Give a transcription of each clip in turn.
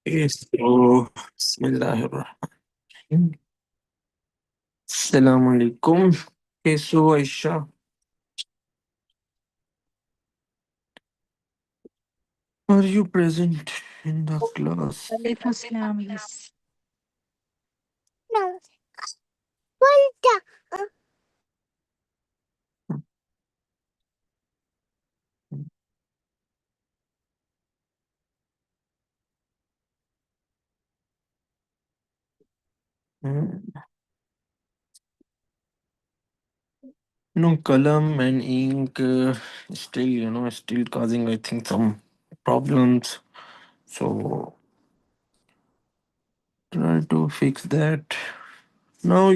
Yes, so Bismillahirrahmanirrahim. Assalamu alaikum. Okay, so Aisha, are you present in the class? Alaikum salam, yes. Mm, No, kalam and ink still, still causing, I think, some problems. So try to fix that. Now,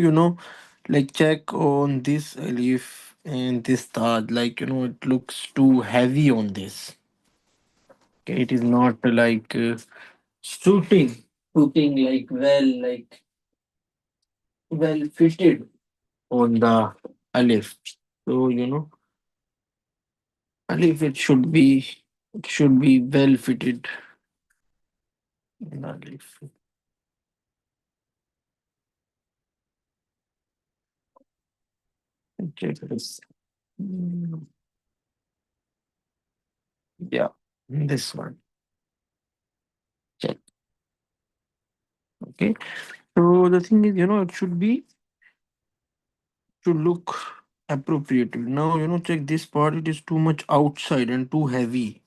like check on this alif and this taj. Like, it looks too heavy on this. Okay, it is not like shooting like well fitted on the alif. So alif it should be well fitted in the alif. Check this. Mm, Yeah, this one. Check. Okay. So the thing is, it should look appropriate. Now, check this part. It is too much outside and too heavy.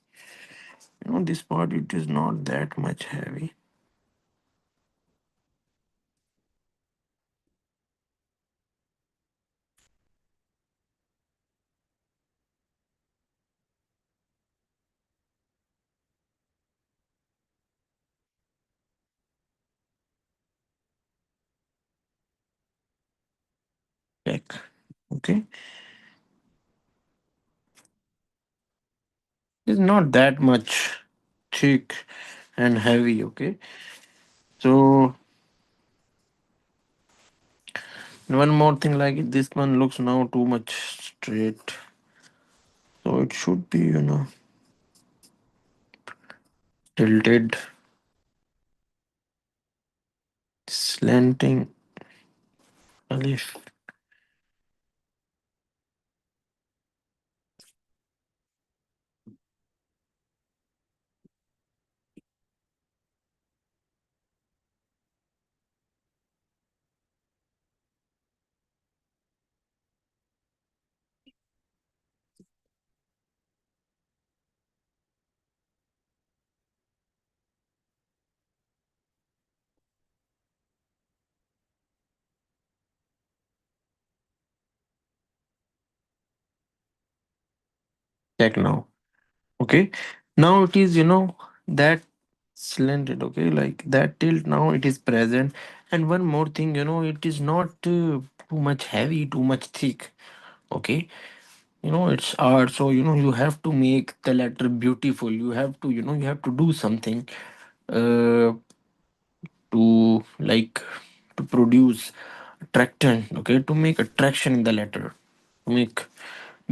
This part it is not that much heavy. Check. Okay. It's not that much thick and heavy. Okay. So one more thing, like this one looks now too much straight. So it should be, tilted, slanting. Alif. Check now. Okay. Now it is, that slanted. Okay. Like that tilt now it is present. And one more thing, it is not too much heavy, too much thick. Okay. It's art. So, you have to make the letter beautiful. You have to do something uh, to like to produce attraction. Okay. To make attraction in the letter, to make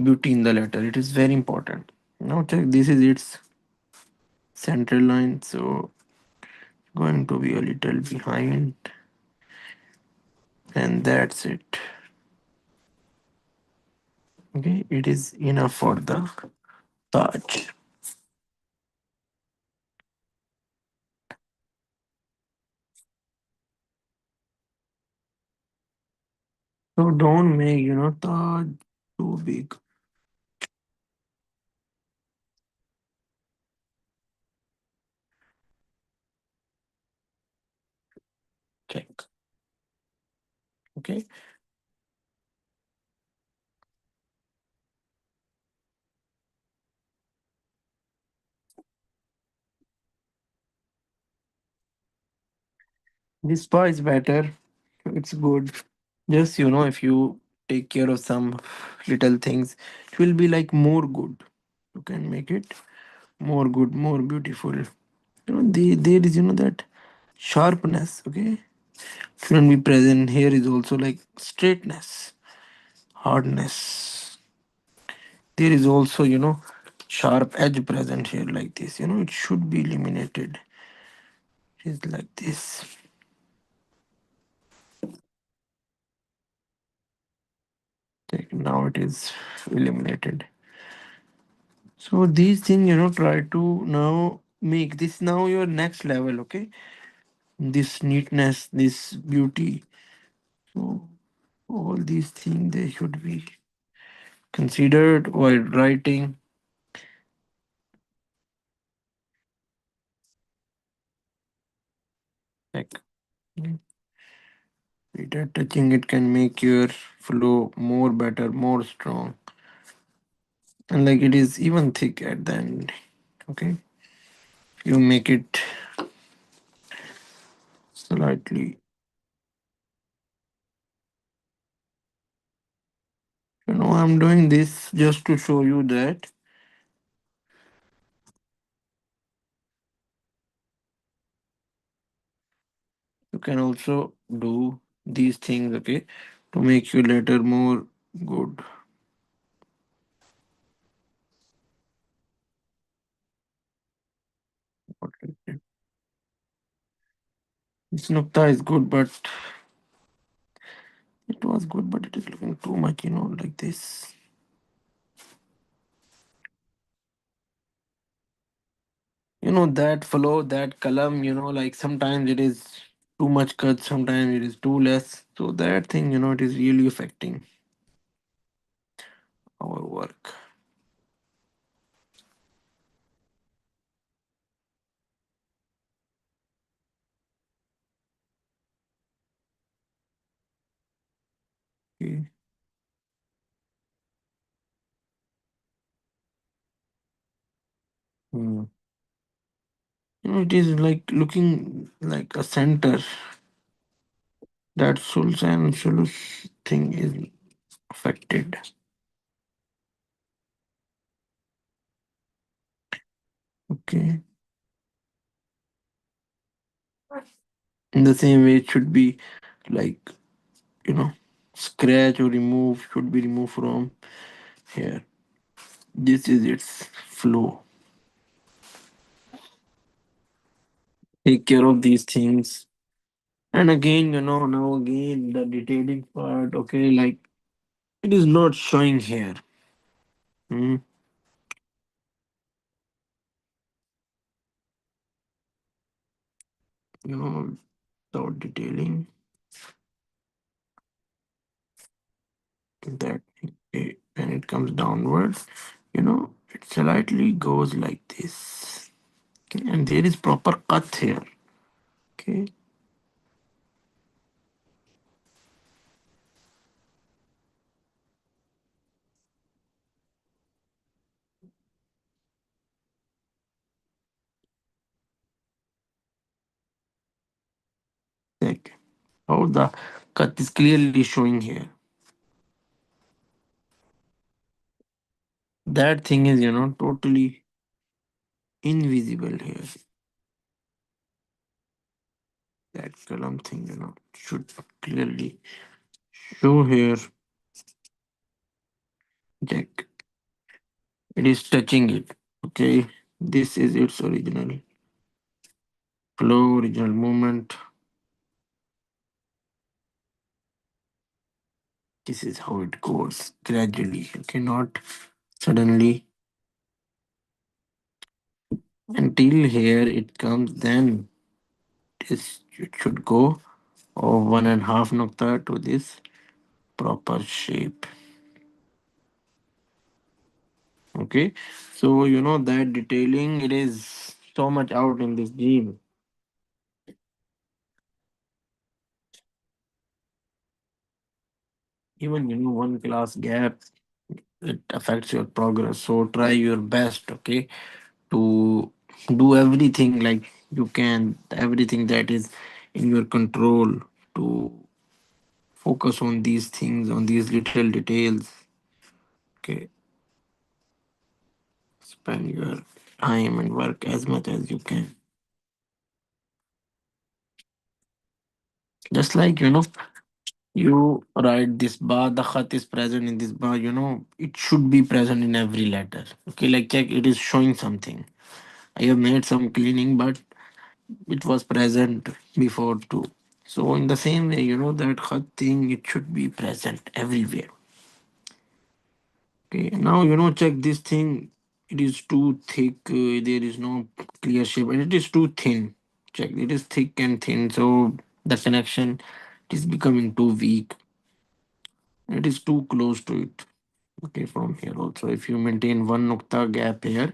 beauty in the letter, it is very important. Now check, this is its center line, so going to be a little behind, and that's it. Okay, it is enough for the touch. So don't make touch too big. Check. Okay, this part is better. It's good. Just if you take care of some little things, it will be like more good. You can make it more good, more beautiful. There is that sharpness. Okay, shouldn't be present. Here is also like straightness, hardness. There is also sharp edge present here like this. It should be eliminated. It is like this. Okay, now it is eliminated. So these things, try to now make this now your next level. Okay, this neatness, this beauty. So all these things they should be considered while writing. Like reader touching it can make your flow more better, more strong, and like it is even thick at the end. Okay, you make it slightly. I'm doing this just to show you that you can also do these things. Okay, to make your letter more good. This nukta is good, but it was good, but it is looking too much, like this. That flow, that column, like sometimes it is too much cut, sometimes it is too less. So that thing, it is really affecting our work. Okay. Hmm. It is like looking like a center. That sulus and sulus thing is affected. Okay. In the same way, it should be like, you know, scratch or remove should be removed from here. This is its flow. Take care of these things. And again, now again the detailing part, okay, like it is not showing here. Hmm. You know, without detailing that okay, when it comes downwards, it slightly goes like this. Okay, and there is proper cut here. Okay, like how the cut is clearly showing here. That thing is, totally invisible here. That column thing, should clearly show here. Check. It is touching it. Okay. This is its original flow, original movement. This is how it goes gradually. Okay, not suddenly until here it comes. Then it should go of 1.5 nokta to this proper shape. Okay, so that detailing it is so much out in this gene. Even one class gap it affects your progress. So try your best. Okay, to do everything like you can, everything that is in your control to focus on these things, on these little details. Okay, spend your time and work as much as you can. Just like you write this bar, the khat is present in this bar, it should be present in every letter. Okay, like check, it is showing something. I have made some cleaning, but it was present before too. So in the same way, that khat thing, it should be present everywhere. Okay, now check this thing. It is too thick. There is no clear shape, and it is too thin. Check, it is thick and thin. So the connection is becoming too weak. It is too close to it. Okay, from here also, if you maintain one nukta gap here,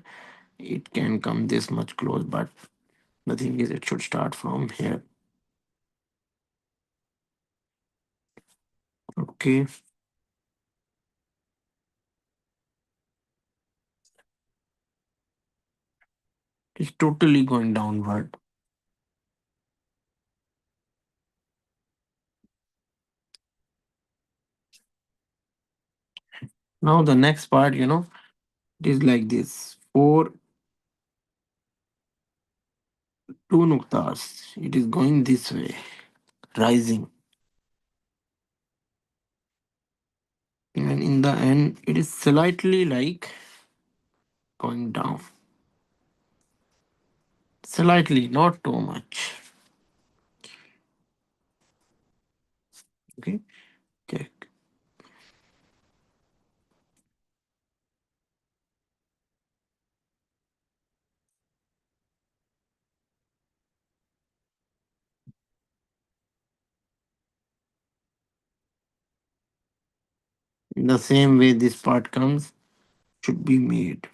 it can come this much close. But the thing is, it should start from here. Okay, it's totally going downward. Now the next part, it is like this. For two nuktas, it is going this way, rising, and in the end, it is slightly like going down. Slightly, not too much. Okay, okay. In the same way, this part comes should be made.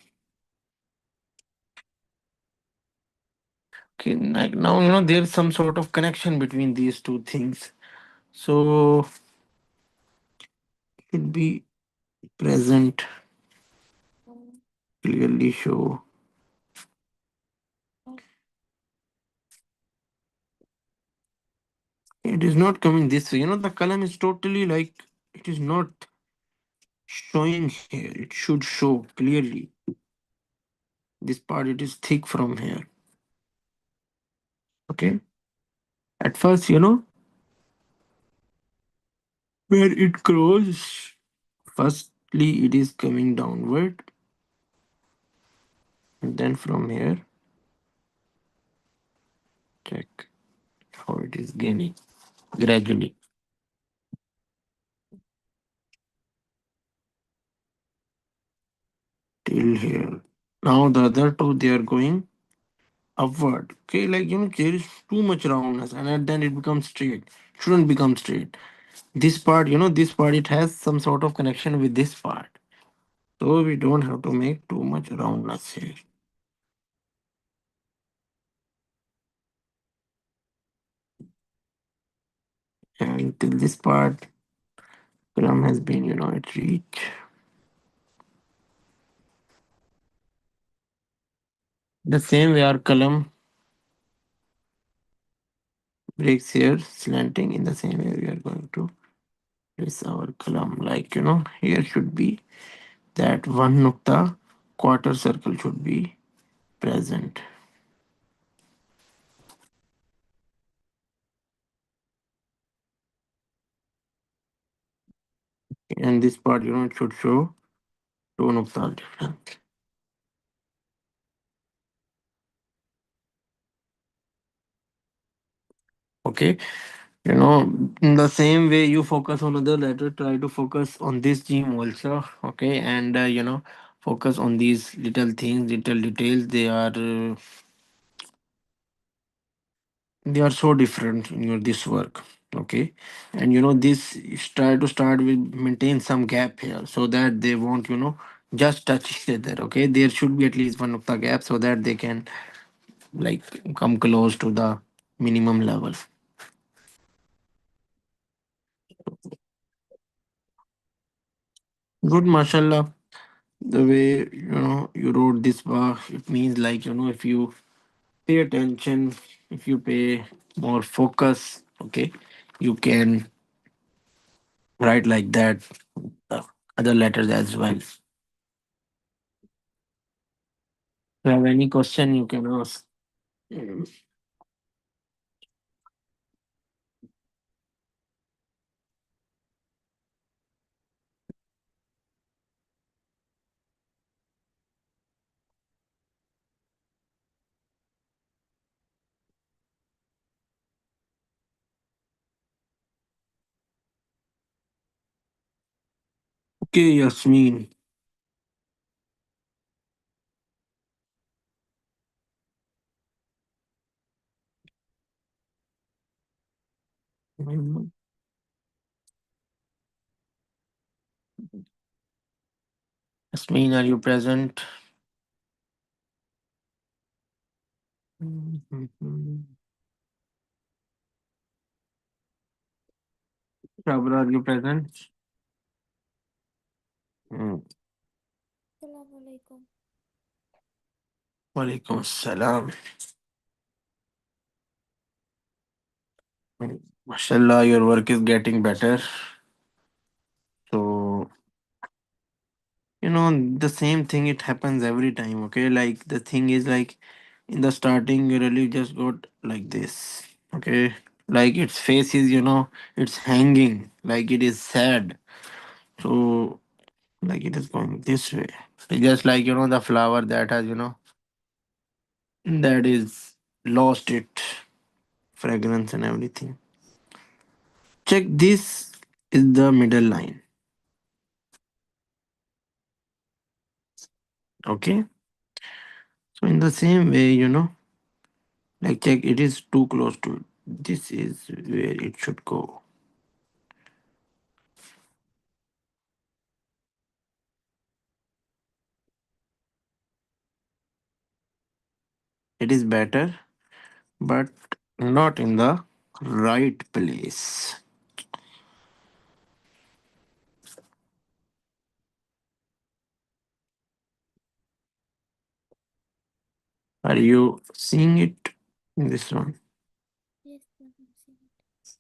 Okay, like now there's some sort of connection between these two things. So should be present, clearly show. It is not coming this way. The column is totally like it is not showing here. It should show clearly. This part it is thick from here. Okay. At first, where it grows, firstly it is coming downward, and then from here, check how it is gaining gradually till here. Now the other two they are going upward. Okay, like there is too much roundness, and then it becomes straight. Shouldn't become straight. This part, this part it has some sort of connection with this part. So we don't have to make too much roundness here. And till this part, column has been, it reach. The same way our column breaks here, slanting. In the same way, we are going to place our column. Like, here should be that one nukta quarter circle should be present. And this part, it should show two nukta difference. Okay. In the same way you focus on other letter, try to focus on this gene also. Okay. And, focus on these little things, little details. They are so different in your this work. Okay. And this is try to start with maintain some gap here so that they won't just touch each other. Okay, there should be at least one of the gap so that they can like come close to the minimum level. Good, mashallah. The way you wrote this bar, it means like if you pay attention, if you pay more focus, okay, you can write like that, uh, other letters as well. If you have any question, you can ask. Mm. Okay, Yasmin. Mhm. Yasmin, are you present? Mhm. Sabra, are you present? Mm. Assalamu alaikum. Walaikum salam. Mashallah, your work is getting better. So, the same thing, it happens every time, okay? Like, the thing is, like, in the starting, you really just got like this, okay? Like, its face is, it's hanging, like, it is sad. So, like, it is going this way. It's just like, the flower that has, that is lost its fragrance and everything. Check this is the middle line, okay? So, in the same way, like check it is too close to it. This is where it should go. It is better, but not in the right place. Are you seeing it in this one? Yes, ma'am, I'm seeing it.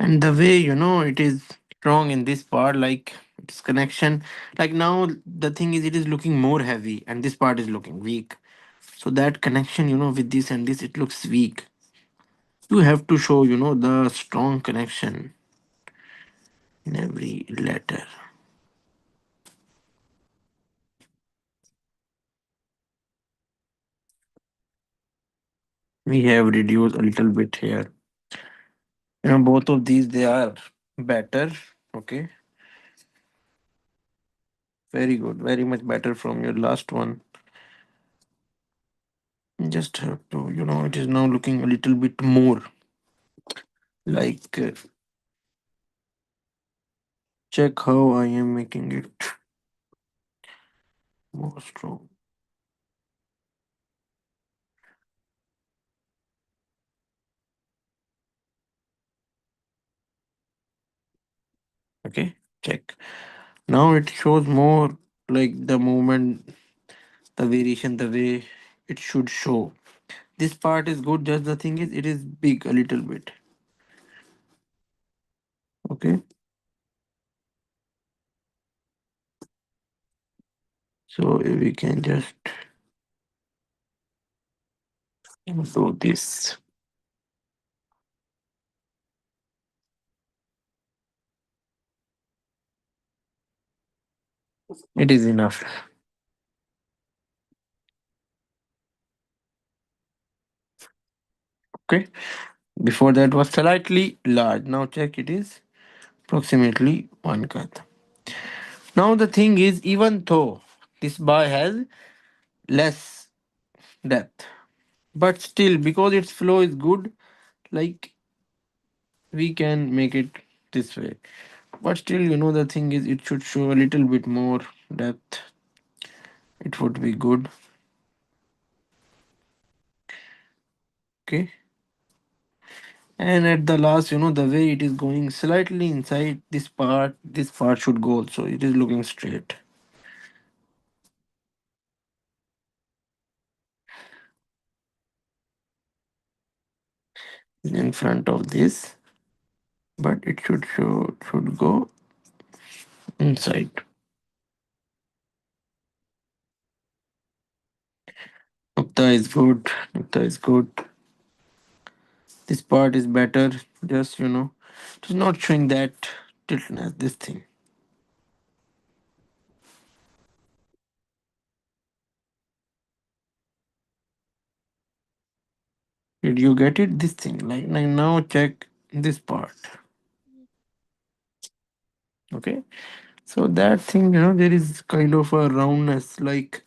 And the way it is strong in this part, like its connection. Like now, the thing is, it is looking more heavy, and this part is looking weak. So that connection, with this and this, it looks weak. You have to show, the strong connection in every letter. We have reduced a little bit here. Both of these they are better. Okay, very good, very much better from your last one. Just have to, it is now looking a little bit more like check how I am making it more strong. Okay, check. Now it shows more like the movement, the variation, the way it should show. This part is good. Just the thing is, it is big a little bit. Okay, so we can just do this. It is enough. Okay. Before that was slightly large. Now check it is approximately one cut. Now the thing is, even though this bar has less depth, but still because its flow is good, like we can make it this way. But still, the thing is, it should show a little bit more depth. It would be good. Okay. And at the last, the way it is going slightly inside this part should go also. It is looking straight in front of this, but it should go inside. Nukta is good. Nukta is good. This part is better. Just it's not showing that tiltness. This thing. Did you get it? This thing. Like now, check this part. Yes, Okay, so that thing, there is kind of a roundness, like,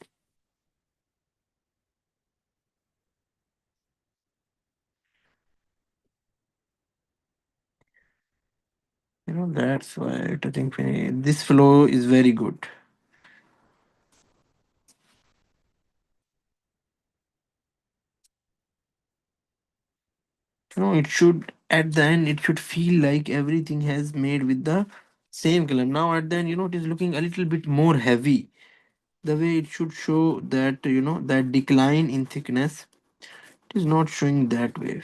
that's why touching finish. This flow is very good. It should, at the end, it should feel like everything has made with the same color. Now at the end, it is looking a little bit more heavy. The way it should show that, that decline in thickness, it is not showing that way.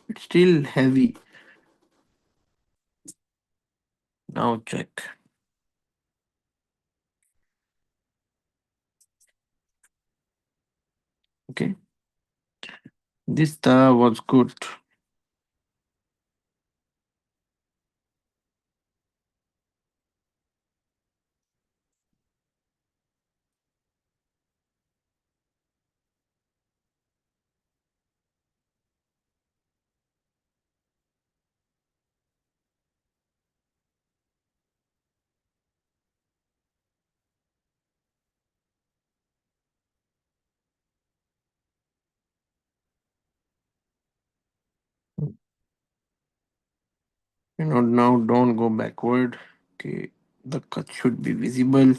It's still heavy. Now check. Okay, this star was good. Now don't go backward. Okay, the cut should be visible.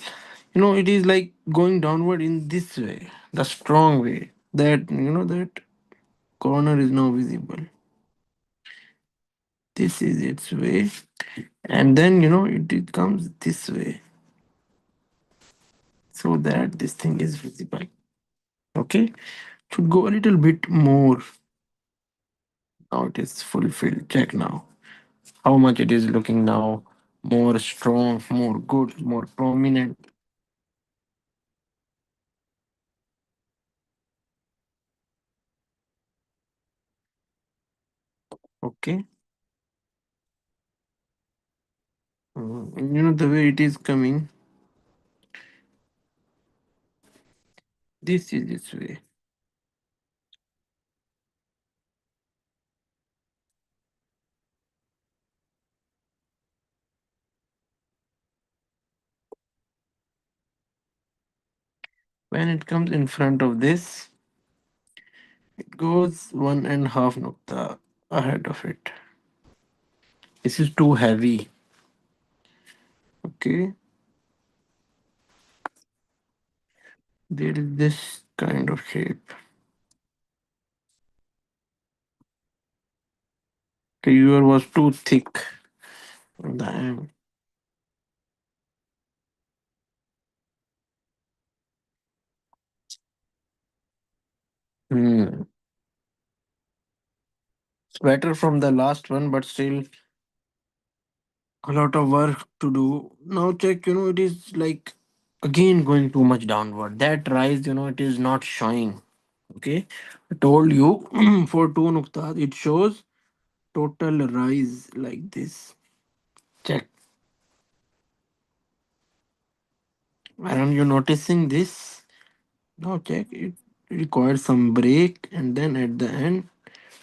It is like going downward in this way, the strong way. That, that corner is now visible. This is its way. And then, it comes this way, so that this thing is visible. Okay, should go a little bit more. Now it is fulfilled. Check now how much it is looking now more strong, more good, more prominent. Okay. And the way it is coming, this is its way. When it comes in front of this, it goes 1.5 nukta ahead of it. This is too heavy. Okay, there is this kind of shape. Okay, your was too thick. Damn. Hmm. It's better from the last one, but still a lot of work to do. Now check, it is like again going too much downward. That rise, it is not showing. Okay, I told you for two nuktas, it shows total rise like this. Check. Aren't you noticing this? Now check. It requires some break, and then at the end,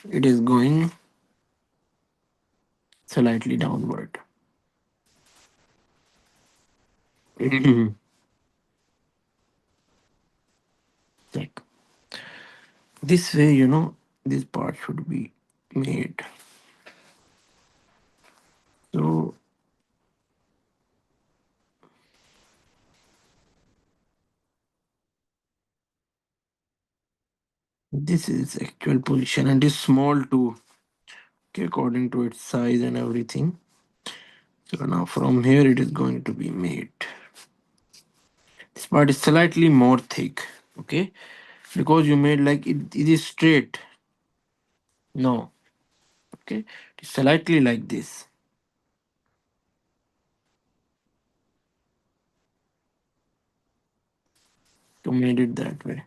it is going slightly downward. Check. This way, this part should be made. So this is its actual position and is small too, okay, according to its size and everything. So now from here it is going to be made. This part is slightly more thick, okay, because you made like it is straight. No, okay, it's slightly like this. You made it that way.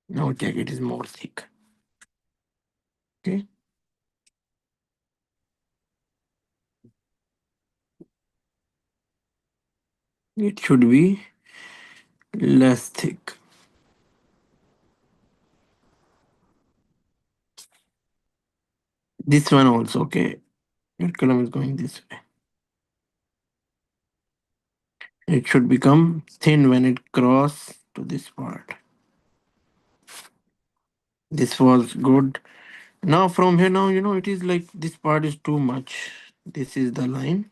Now check, it is more thick. Okay, it should be less thick. This one also, okay. Your column is going this way. It should become thin when it cross to this part. This was good. Now from here, now it is like this part is too much. This is the line.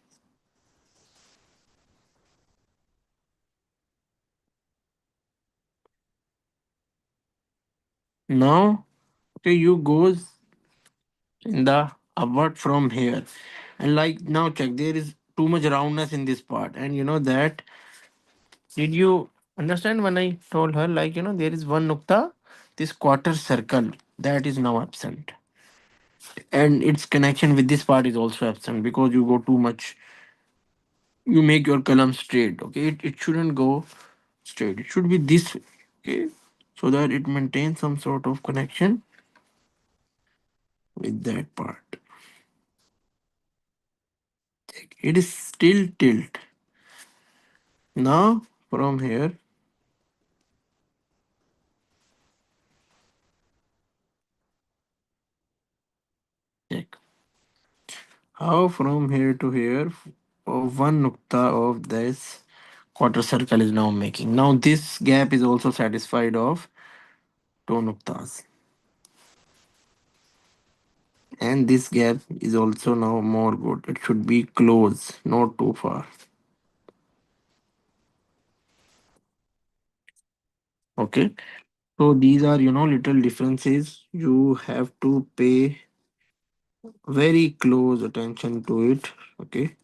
Now, okay, you goes in the upward from here, and like now check, there is too much roundness in this part, and you know that. Did you understand when I told her like there is one nukta, this quarter circle that is now absent, and its connection with this part is also absent because you go too much. You make your column straight. Okay, it shouldn't go straight. It should be this way. Okay, so that it maintains some sort of connection with that part. It is still tilt. Now from here, check how from here to here, one nukta of this quarter circle is now making. Now this gap is also satisfied of two nuktas, and this gap is also now more good. It should be close, not too far. Okay, so these are little differences. You have to pay very close attention to it. Okay,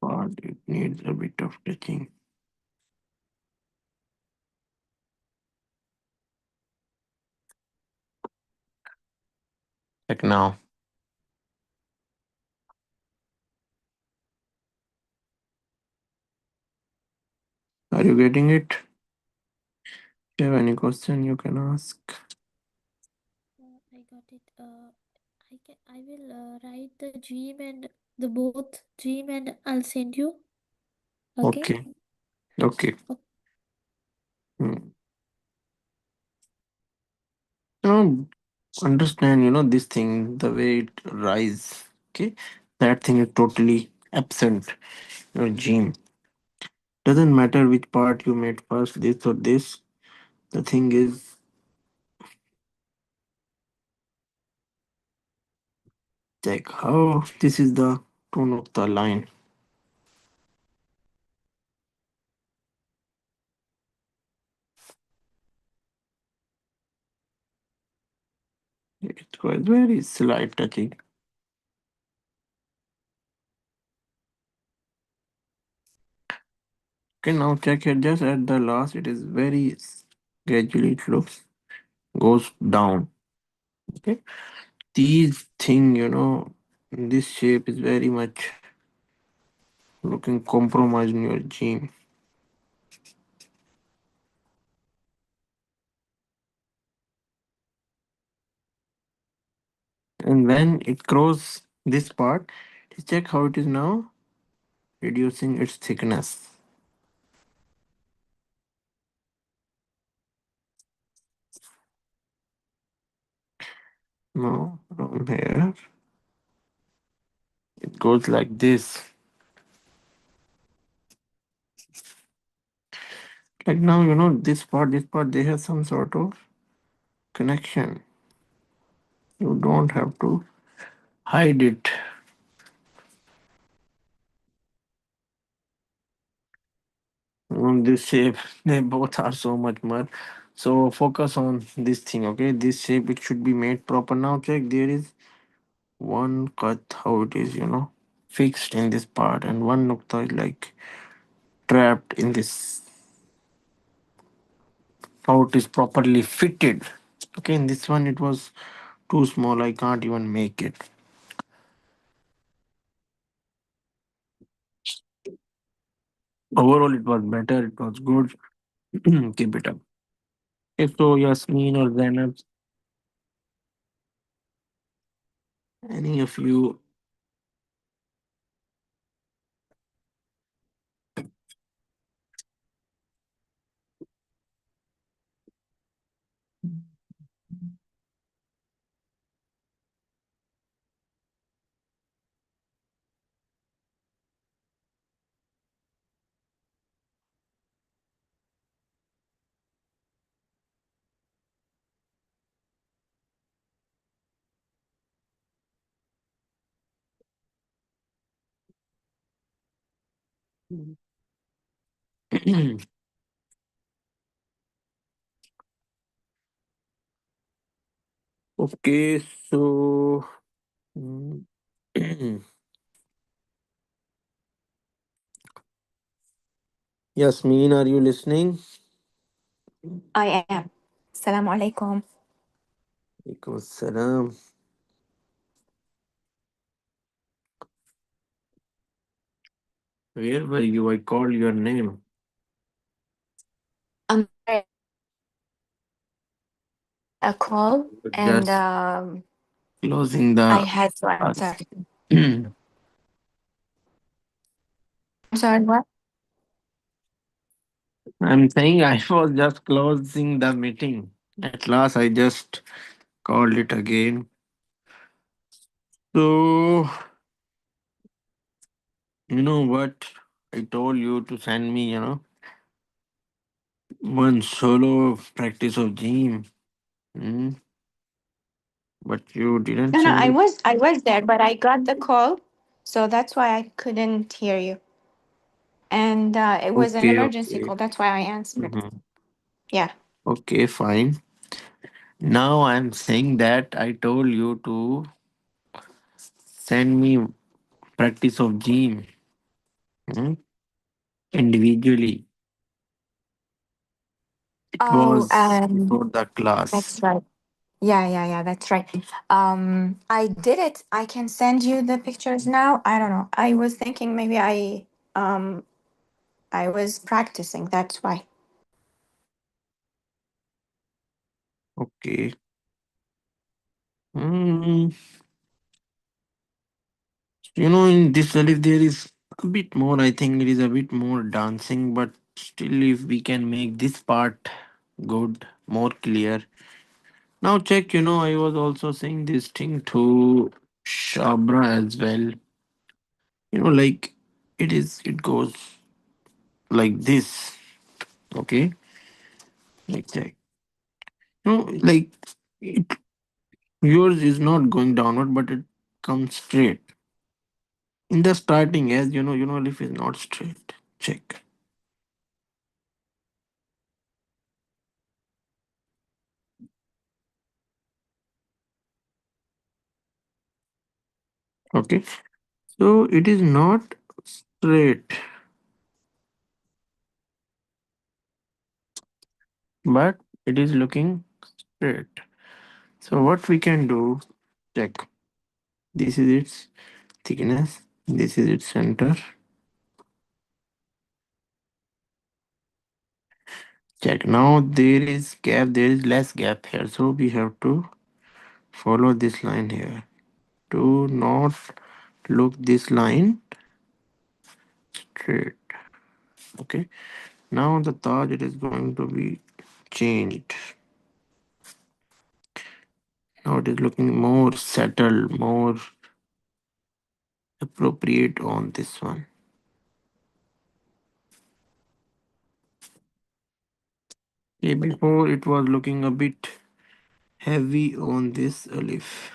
but it needs a bit of touching. Like now, are you getting it? If you have any question, you can ask. I got it. I will write the dream and the both dream and I'll send you. Okay. Okay, okay. O- Hmm. Now, understand, this thing, the way it rise. Okay, that thing is totally absent. Your gene doesn't matter which part you made first, this or this. The thing is, like how this is the tone of the line. It was very slight touching. Okay, now check here. Just at the last, it is very gradually. It looks goes down. Okay, these thing, this shape is very much looking compromised in your gene. And when it grows this part, check how it is now reducing its thickness. Now from here, it goes like this. Like now, this part, they have some sort of connection. You don't have to hide it. This shape, they both are so much mud. So focus on this thing, okay? This shape, it should be made proper. Now check, there is one cut, how it is, fixed in this part, and one nukta is like trapped in this, how it is properly fitted. Okay, in this one, it was too small. I can't even make it. Overall, it was better. It was good. Keep it up. If so, Yasmin or Zainab, any of you. Okay, so mm, Yasmin, are you listening? I am. Assalamu alaikum. Alaikum salam. Where were you? I called your name. I'm sorry, a call and Just closing I the had to class. answer. I'm sorry, what? I'm saying I was just closing the meeting. At last, I just called it again. So, you know what? I told you to send me, one solo practice of gym. Hmm? But you didn't No, no, send it. I was there, but I got the call, so that's why I couldn't hear you. And it was an Okay, emergency okay. call. That's why I answered. Mhm. Yeah. Okay, fine. Now I'm saying that I told you to send me practice of gym, hmm, individually. It Oh, was before the that's class. right. Yeah, that's right. I did it. I can send you the pictures now. I don't know. I was thinking maybe um I was practicing. That's why. Okay. Mm, in this Salif, there is a bit more. I think it is a bit more dancing, but still, if we can make this part good, more clear. Now, check, I was also saying this thing to Shabra as well. Like it goes like this. Okay. Like, check. Like it, yours is not going downward, but it comes straight. In the starting, as if it's not straight. Check. Okay. So it is not straight, but it is looking straight. So what we can do, check. This is its thickness. This is its center. Check. Now there is gap. There is less gap here. So we have to follow this line here. Do not look this line straight. Okay. Now the Taj it is going to be changed. Now it is looking more settled, more appropriate on this one. Okay, before it was looking a bit heavy on this alif.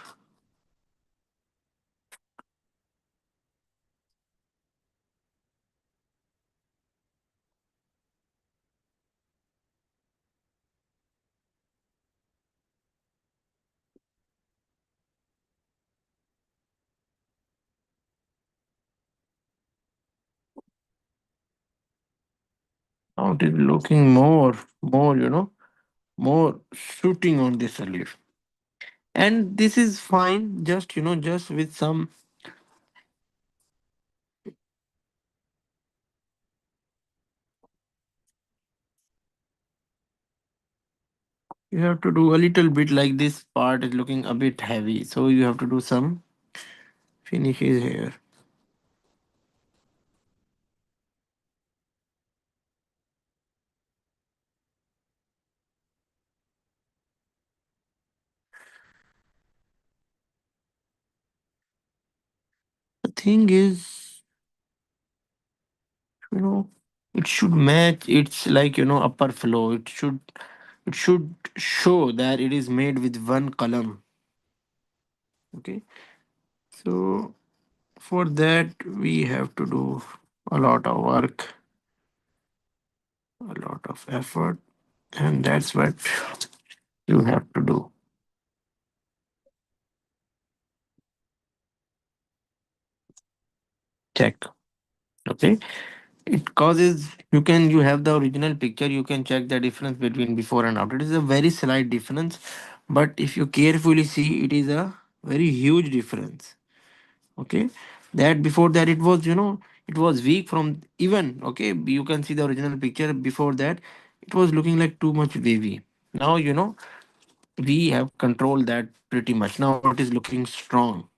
Now it is looking more, more shooting on this alif. And this is fine, just, just with some, You have to do a little bit, like this part is looking a bit heavy, so you have to do some finishes here. The thing is, you know, it should match its, like, upper flow. It should show that it is made with one column. Okay, so for that we have to do a lot of work, a lot of effort, and that's what you have to do. Check. Okay, it causes, you have the original picture, you can check the difference between before and after. It is a very slight difference, but if you carefully see, it is a very huge difference. Okay, that before that it was, it was weak from even. Okay, you can see the original picture. Before that it was looking like too much wavy. Now, we have controlled that pretty much. Now it is looking strong.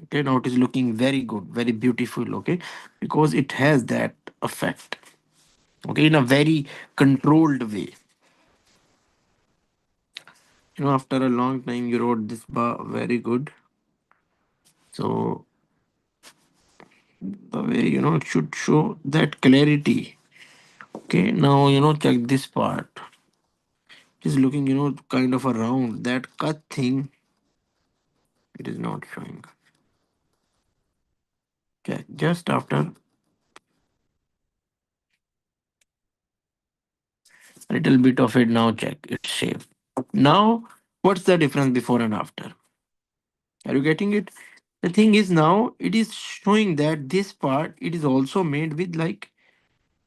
Okay, now it is looking very good, very beautiful. Okay, because it has that effect. Okay, in a very controlled way. After a long time you wrote this bar very good. So the way, it should show that clarity. Okay, now, check this part. It is looking, kind of around that cut thing. It is not showing. Okay, just after a little bit of it, now check it's shaved. Now, what's the difference before and after? Are you getting it? The thing is, now it is showing that this part, it is also made with, like,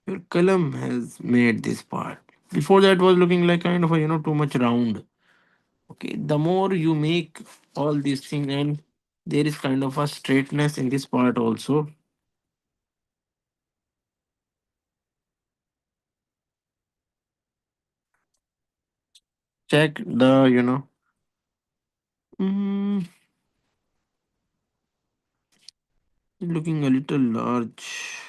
your column has made this part. Before that was looking like kind of a, too much round. Okay, the more you make all these things, and there is kind of a straightness in this part also. Check the, mm, looking a little large.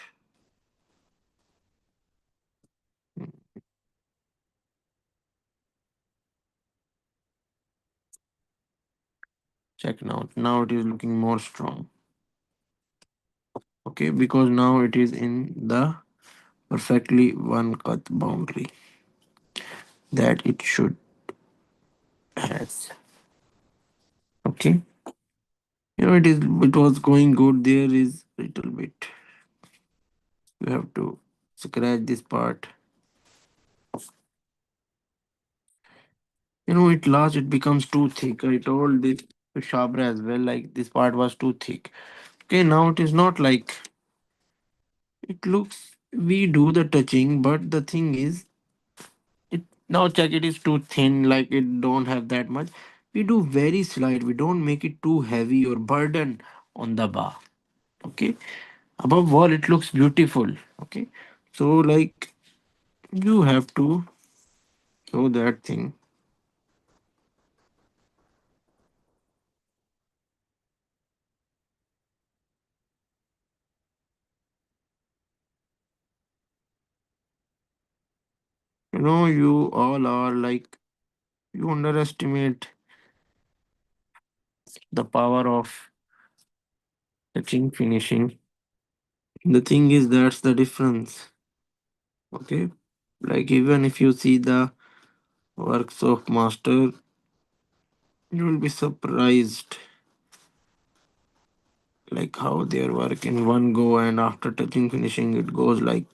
Check now. Now it is looking more strong. Okay, because now it is in the perfectly one cut boundary that it should has. Okay, it was going good. There is little bit. You have to scratch this part. It last it becomes too thick. I told this to Shabra as well. Like, this part was too thick. Okay, now it is not like it looks. We do the touching, but the thing is, it now check, it is too thin. Like, it don't have that much. We do very slight. We don't make it too heavy or burden on the bar. Okay. Above all, it looks beautiful. Okay. So, like, you have to show that thing. You all are like, you underestimate the power of touching finishing. The thing is, that's the difference. Okay. Like, even if you see the works of master, you will be surprised, like, how their work in one go, and after touching finishing it goes like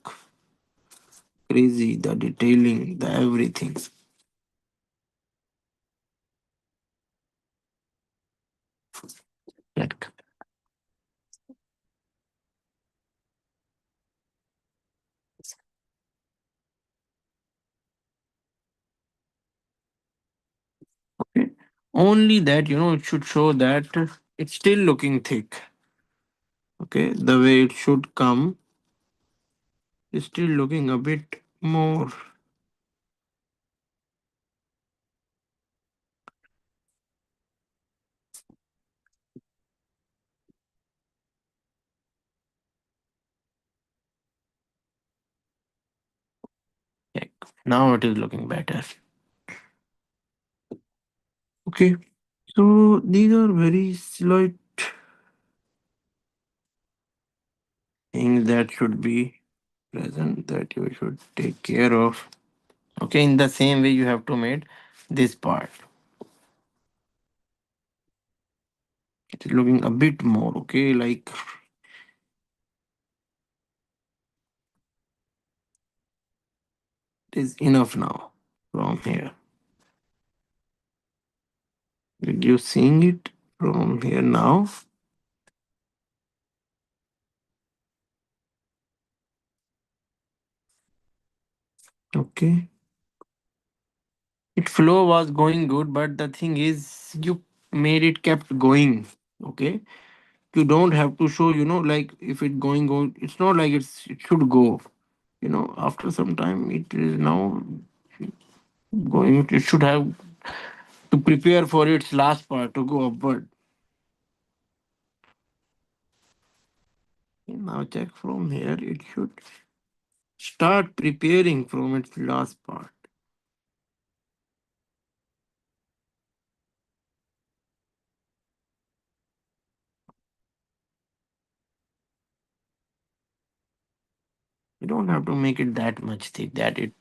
crazy. The detailing, the everything. Like, okay. Only that, it should show that it's still looking thick. Okay, the way it should come is still looking a bit more. Now it is looking better. Okay. So these are very slight things that should be present that you should take care of. Okay, in the same way you have to make this part. It is looking a bit more, okay, like it is enough now from here. Did you seeing it from here now? Okay. It flow was going good, but the thing is you made it kept going. Okay. You don't have to show, like if it going go, it's not like it should go. After some time it is now going, it should have to prepare for its last part to go upward. Now check from here, it should start preparing from its last part. You don't have to make it that much thick that it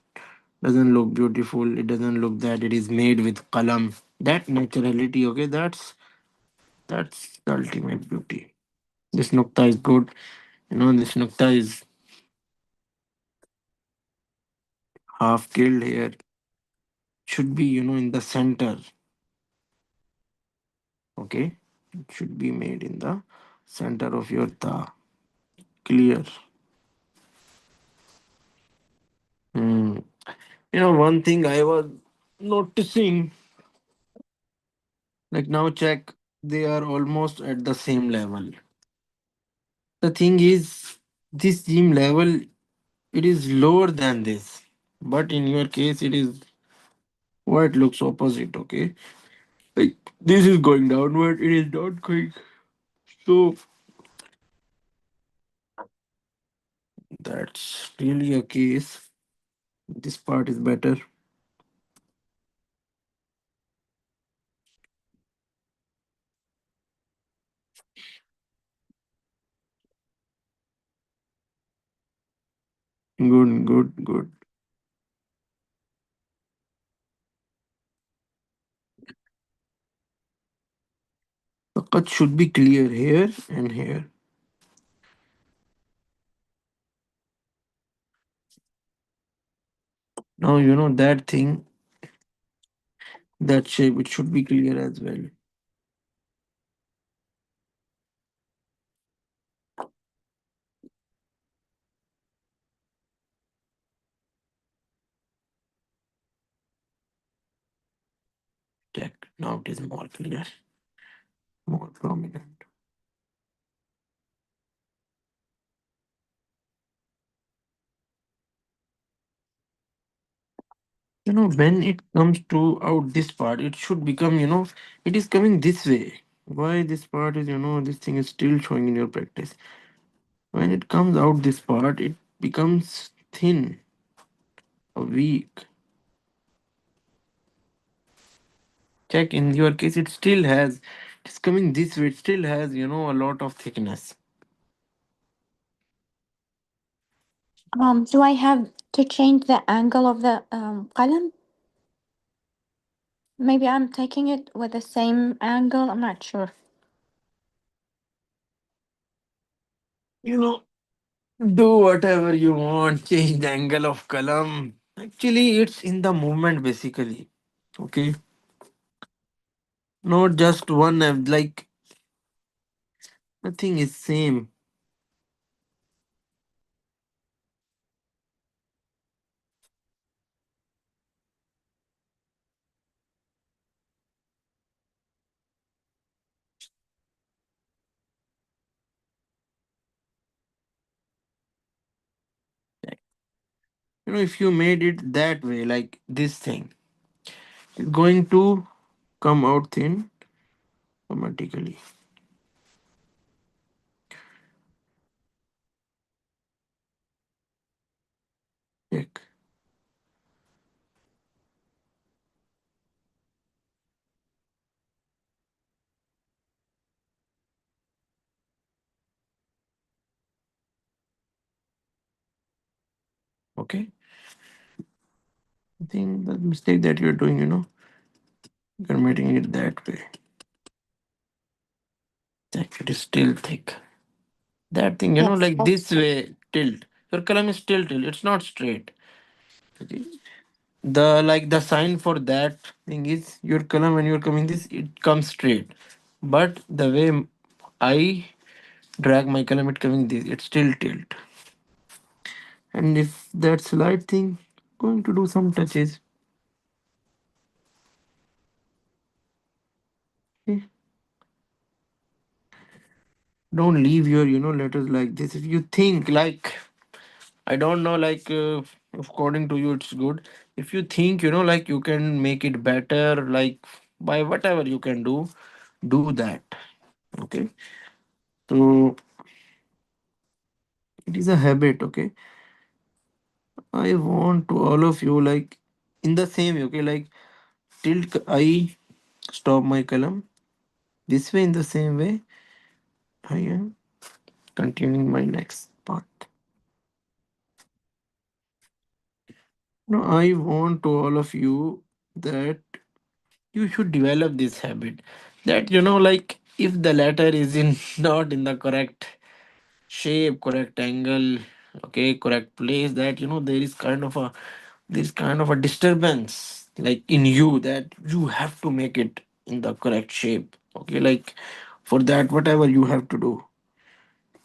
doesn't look beautiful. It doesn't look that it is made with qalam. That naturality, okay, that's the ultimate beauty. This nukta is good. This nukta is half killed here. Should be, in the center. Okay. It should be made in the center of your ta. Clear. Hmm. One thing I was noticing, like now check, they are almost at the same level. The thing is, this gym level, it is lower than this. But in your case, it is what looks opposite, okay? Like this is going downward, it is not going. So that's really a case. This part is better. Good, good, good. The cut should be clear here and here. Now that thing, that shape, it should be clear as well. Check. Now it is more clear, more prominent. When it comes to out this part, it should become, it is coming this way. Why this part is, this thing is still showing in your practice. When it comes out this part, it becomes thin or weak. Check in your case, it still has, it's coming this way, it still has, a lot of thickness. Do I have to change the angle of the qalam? Maybe I'm taking it with the same angle. I'm not sure. You know, do whatever you want, change the angle of column. Actually, it's in the movement basically. Okay. Not just one, like nothing is same. If you made it that way, like this thing, it's going to come out thin automatically. Check. Okay, I think the mistake that you're doing, you're making it that way. Check, it is still thick. That thing, Yes. like this way, tilt. Your column is still tilt. It's not straight. Okay. The sign for that thing is your column when you're coming this, it comes straight. But the way I drag my column, it coming this, it's still tilt. And if that slide thing, going to do some touches. Okay. Don't leave your letters like this. If you think like, I don't know, like according to you it's good. If you think like you can make it better, like by whatever you can do that. Okay. So it is a habit. Okay, I want to all of you like in the same way. Okay, like I stop my column this way. In the same way I am continuing my next part. Now I want to all of you that you should develop this habit, that like if the letter is in not in the correct shape, correct angle, okay, correct place, that there is kind of a disturbance like in you, that you have to make it in the correct shape. Okay, like for that, whatever you have to do,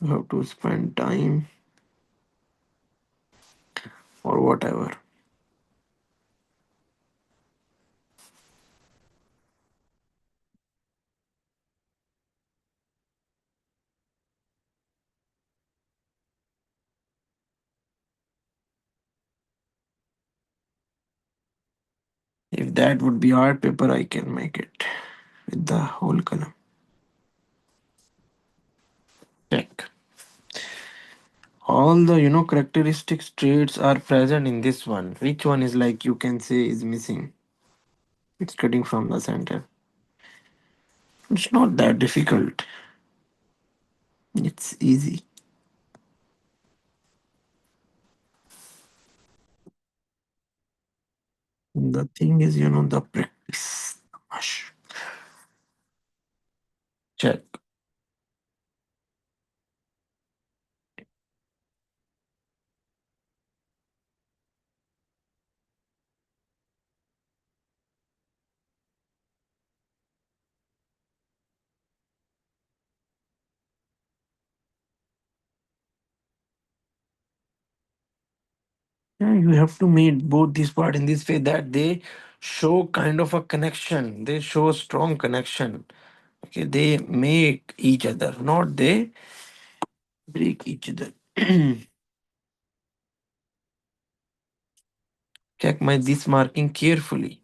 you have to spend time or whatever. If that would be art paper, I can make it with the whole column. Check. All the characteristics traits are present in this one. Which one is like you can say is missing? It's cutting from the center. It's not that difficult. It's easy. The thing is, the practice. Gosh. Check. Yeah, you have to meet both these part in this way, that they show kind of a connection. They show strong connection. Okay, they make each other, not they break each other. Check my this marking carefully.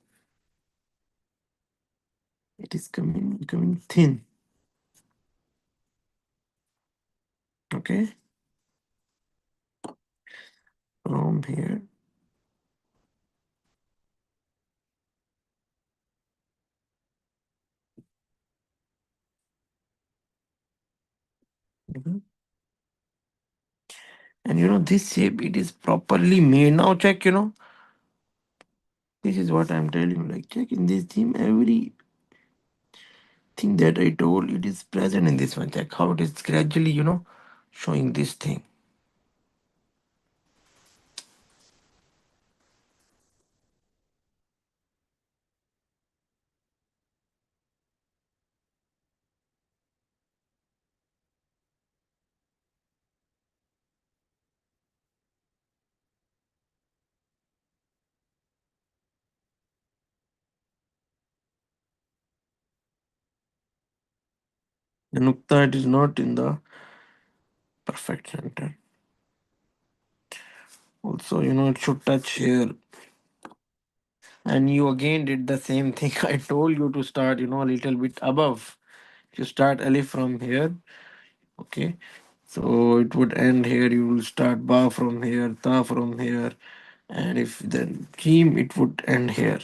It is coming thin. Okay, from here. Mhm. And this shape, it is properly made. Now check, this is what I'm telling you. Like check in this theme, everything that I told, it is present in this one. Check how it is gradually, showing this thing. The nukta, it is not in the perfect center. Also, it should touch here. And you again did the same thing. I told you to start, a little bit above. You start alif from here. Okay. So it would end here. You will start ba from here, ta from here. And if then keem, it would end here.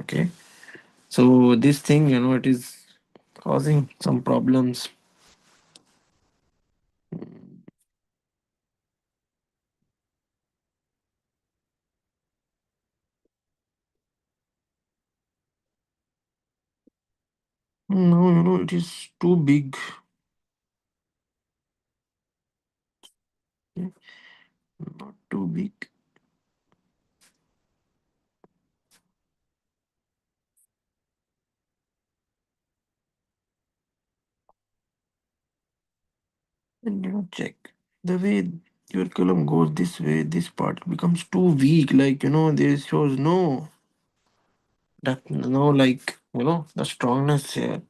Okay. So this thing, it is causing some problems. No, it is too big. Okay, not too big. And check the way your column goes this way, this part becomes too weak. Like, there shows no, like, the strongness here.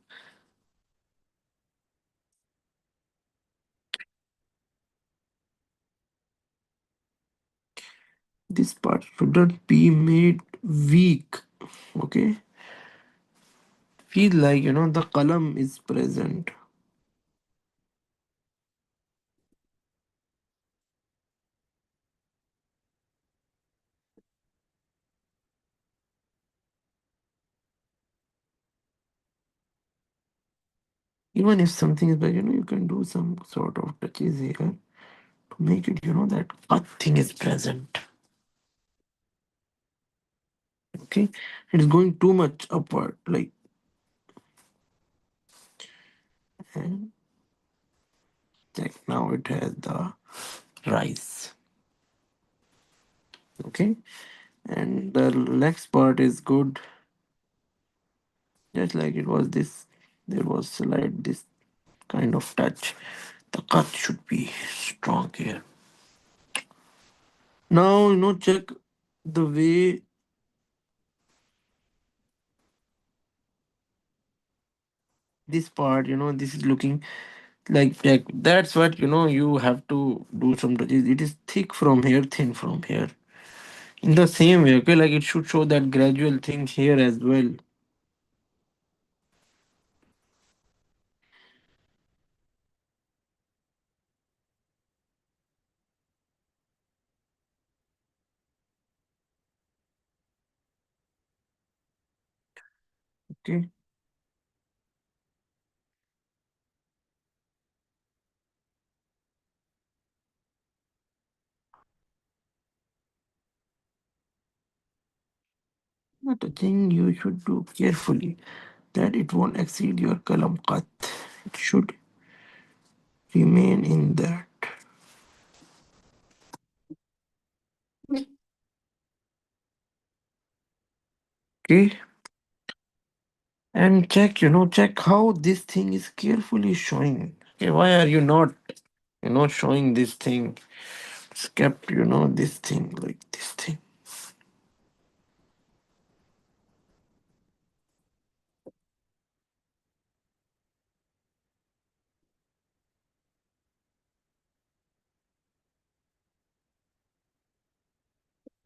This part shouldn't be made weak. Okay, feel like, the column is present. Even if something is bad, you can do some sort of touches here to make it, that cut thing is present. Okay, it is going too much upward, like, and check now it has the rise. Okay, and the next part is good, just like it was this. There was slight this kind of touch. The cut should be strong here. Now, check the way this part, this is looking like that's what, you have to do some touches. It is thick from here, thin from here. In the same way, okay, like it should show that gradual thing here as well. Okay. But a thing you should do carefully that it won't exceed your column cut. It should remain in that. Okay. And check, check how this thing is carefully showing. Okay, why are you not, showing this thing? It's kept, this thing like this thing.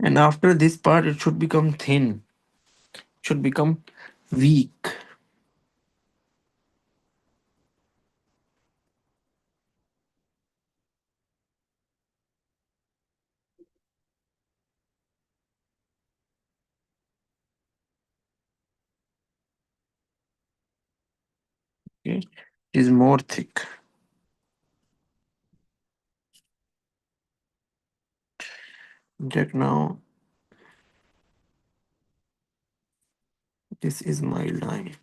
And after this part, it should become thin, should become weak. Okay, it is more thick. Check now. This is my line.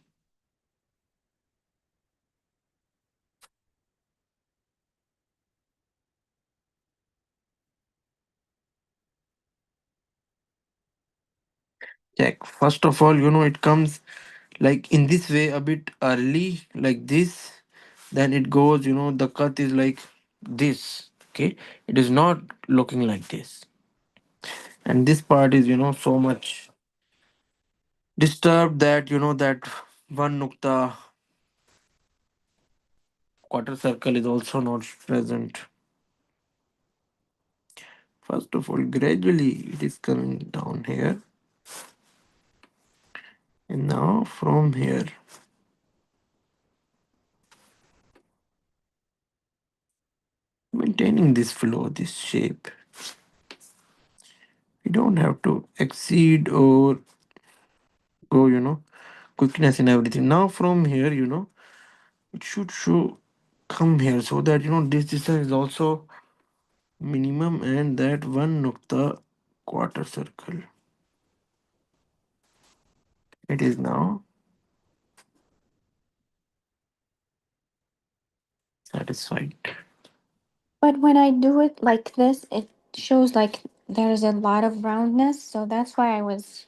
Check. First of all, it comes like in this way a bit early, like this. Then it goes, the cut is like this. Okay, it is not looking like this. And this part is, so much disturbed that, that one nukta quarter circle is also not present. First of all, gradually it is coming down here. And now from here, maintaining this flow, this shape. We don't have to exceed or go, quickness and everything. Now from here, it should show come here so that this distance is also minimum and that one nukta quarter circle. It is now satisfied. But when I do it like this, it shows like there's a lot of roundness. So that's why I was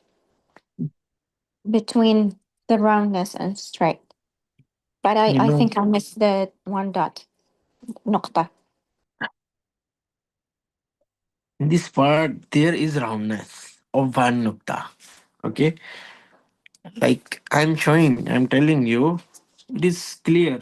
between the roundness and straight. But You I know, think I missed the one dot. نقطة. in this part, there is roundness of one nukta. Okay, like I'm telling you, it is clear.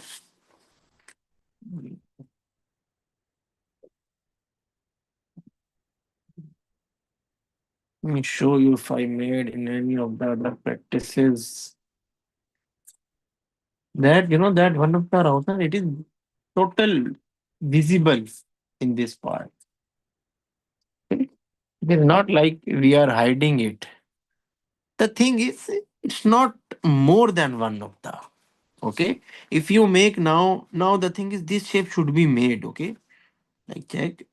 Let me show you if I made in any of the other practices that that one of the router it is total visible in this part. Okay? It is not like we are hiding it. The thing is, it's not more than one nukta. Okay, if you make now the thing is this shape should be made. Okay, like check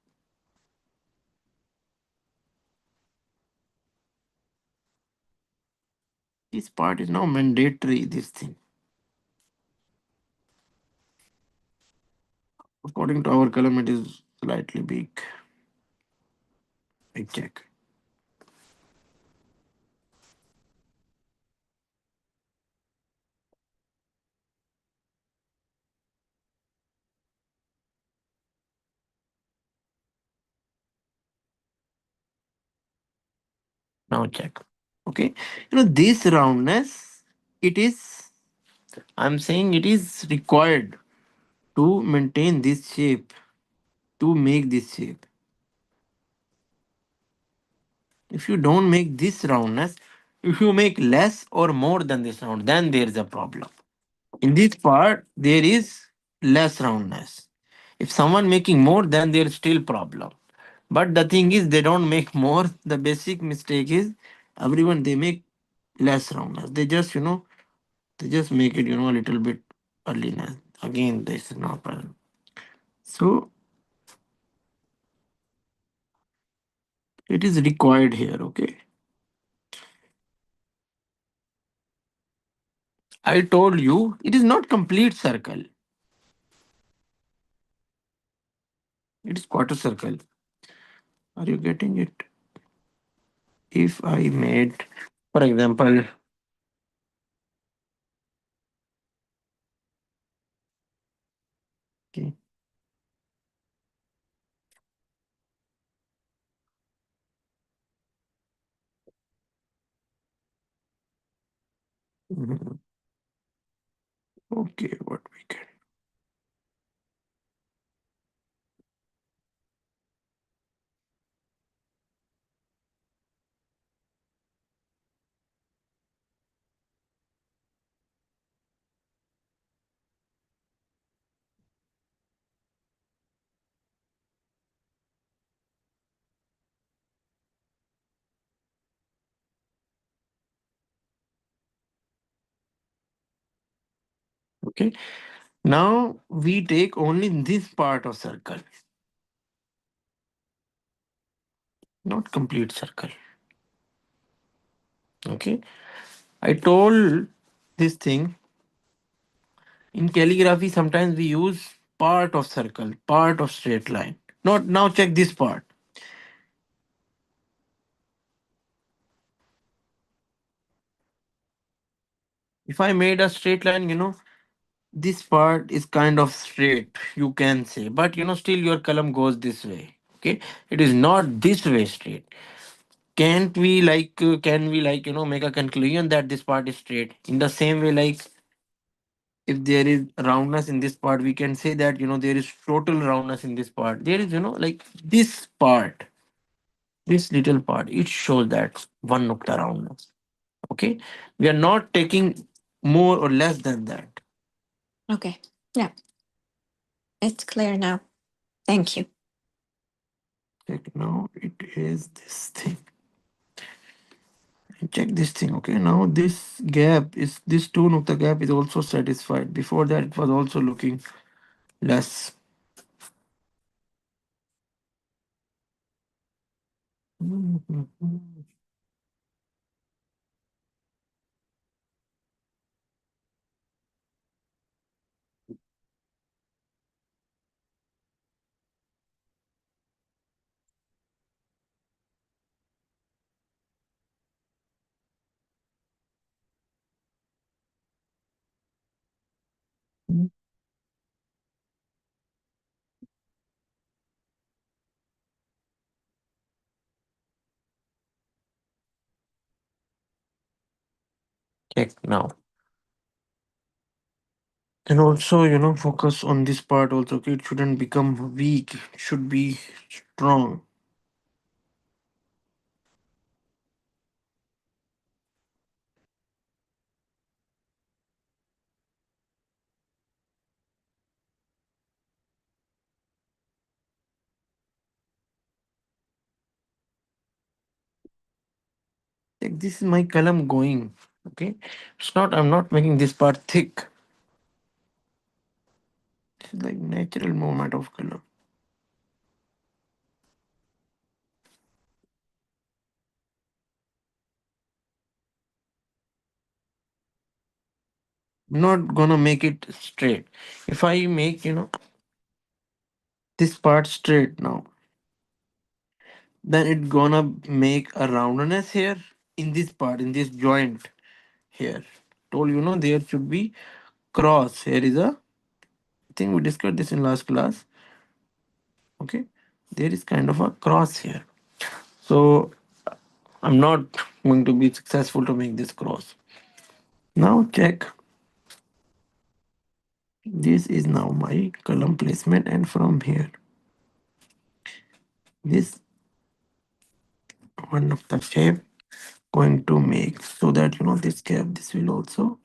this part is now mandatory. This thing according to our column it is slightly big. Like check now check. Okay, this roundness it is. I'm saying it is required to maintain this shape, to make this shape. If you don't make this roundness, if you make less or more than this round, then there is a problem. In this part, there is less roundness. If someone making more, then there is still problem. But the thing is, they don't make more. The basic mistake is everyone they make less roundness. They just they just make it a little bit earliness. Again, this is not problem. So it is required here. Okay. I told you it is not complete circle. It is quarter circle. Are you getting it? If I made, for example, okay, mhm, okay, what we can. Okay. Now we take only this part of circle, not complete circle. Okay. I told this thing in calligraphy. Sometimes we use part of circle, part of straight line. Not now. Check this part. If I made a straight line, this part is kind of straight. You can say, but still your column goes this way. Okay. It is not this way straight. Can't we like? Can we like make a conclusion that this part is straight? In the same way, like if there is roundness in this part we can say that there is total roundness in this part. There is like this part, this little part, it shows that one nukta roundness. Okay, we are not taking more or less than that. Okay. Yeah, it's clear now. Thank you. Check now, it is this thing. Check this thing. Okay, now this gap is, this two nukta gap is also satisfied. Before that it was also looking less. Check now. And also, focus on this part also. Okay, it shouldn't become weak. It should be strong. Check, this is my column going. Okay, it's not. I'm not making this part thick. This is like natural movement of column. I'm not gonna make it straight. If I make this part straight now, then it gonna make a roundness here in this part, in this joint here. Told there should be cross. Here is a, I think we discussed this in last class. Okay, there is kind of a cross here. So I'm not going to be successful to make this cross. Now check. This is now my column placement, and from here, this one of the shape going to make, so that this cap, this will also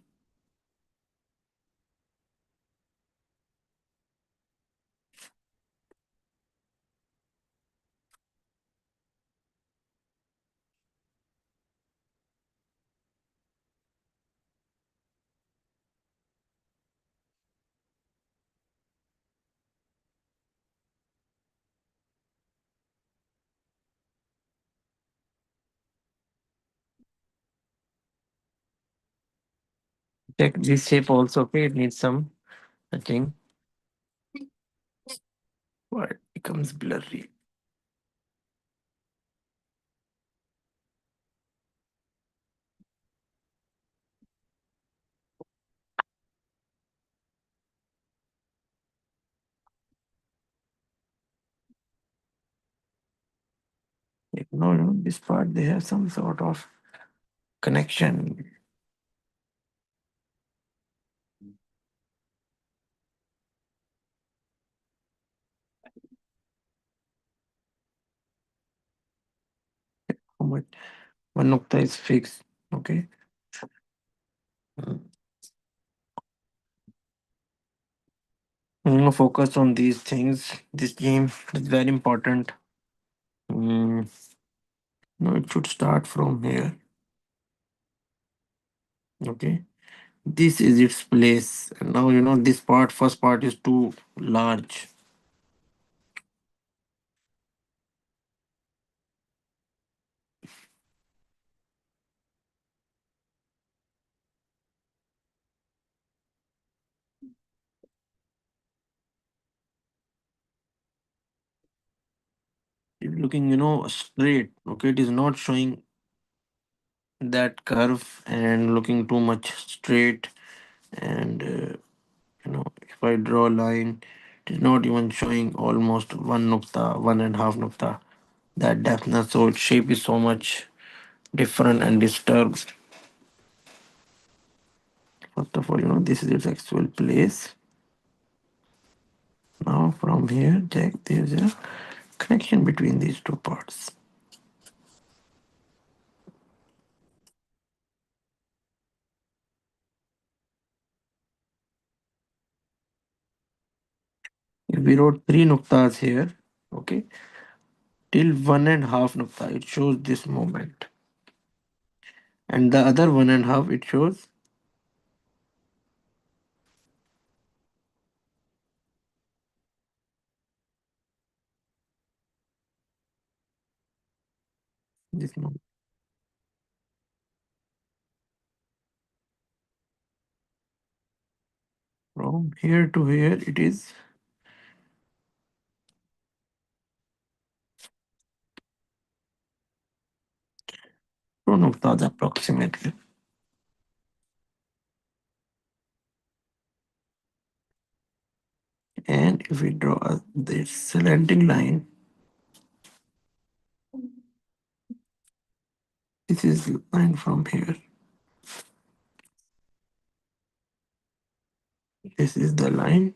check this shape also. Okay, it needs some touching, but it becomes blurry. Like, no, this part they have some sort of connection. How much one nukta is fixed. Okay. Mm. Focus on these things. This game is very important. Mm, no, it should start from here. Okay. This is its place. And now this part, first part is too large. It's looking, straight. Okay, it is not showing that curve and looking too much straight. And if I draw a line, it is not even showing almost one nukta, 1.5 nukta. That depthness, so its shape is so much different and disturbed. First of all, this is its actual place. Now from here, check, there's a connection between these two parts. If we wrote 3 nuktas here, okay, till 1.5 nukta, it shows this moment. And the other 1.5, it shows this moment. From here to here, it is 2 nuktas approximately. And if we draw this slanting line, this is line from here. This is the line.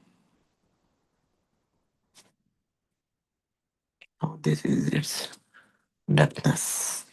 Now this is its depthness.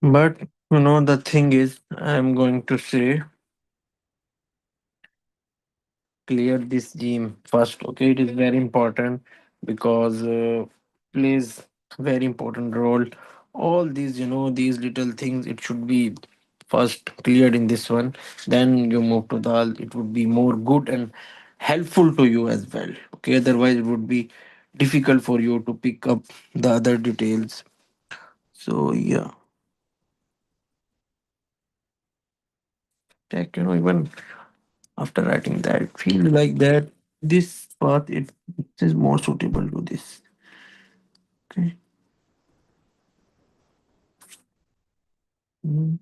But the thing is, I'm going to say clear this gene first. Okay, it is very important because plays very important role. All these, these little things, it should be first cleared in this one. Then you move to dal. It would be more good and helpful to you as well. Okay, otherwise it would be difficult for you to pick up the other details. So yeah, like even after writing that, feel like that this path it is more suitable to this. Okay. Mm.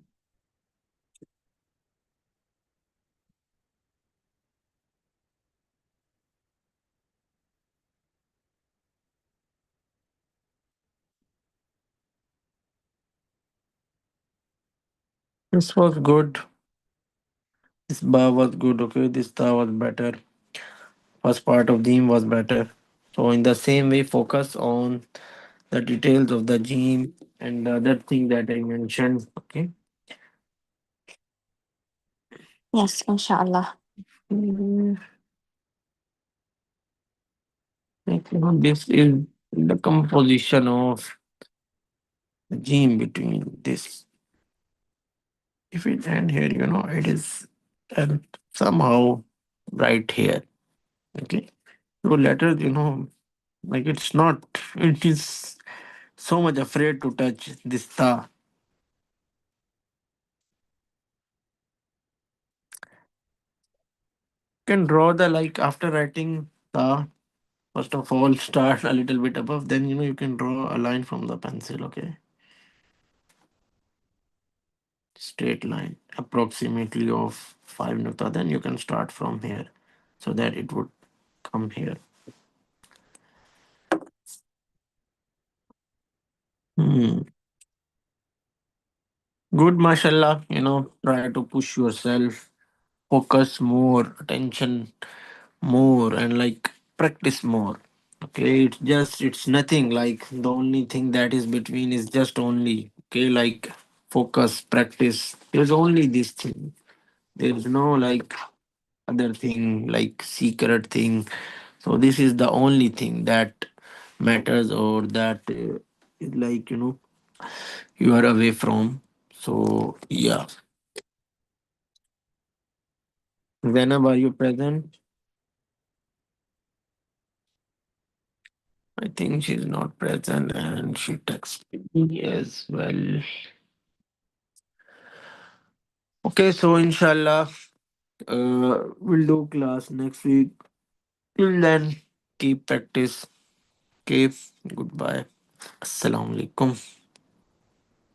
This was good. This bar was good. Okay, this tar was better. First part of theme was better. So in the same way, focus on the details of the gene and the other thing that I mentioned. Okay. Yes, inshallah. Mm, like, this is the composition of the gene between this. If it end here, it is and somehow right here. Okay. So letters, like it's not. It is so much afraid to touch this ta. Can draw the like after writing ta. First of all, start a little bit above. Then you can draw a line from the pencil. Okay, straight line, approximately of 5 nukta. Then you can start from here, so that it would come here. Hmm. Good, mashallah. Try to push yourself, focus more, attention more, and like practice more. Okay, it's nothing like the only thing that is between is just only okay, like focus, practice. There's only this thing. There's no like other thing, like secret thing. So this is the only thing that matters or that is like you are away from. So yeah, whenever are you present? I think she's not present and she texted me as well. Okay, so inshallah, we'll do class next week. Till then, keep practice. Okay, goodbye. Assalamu alaikum.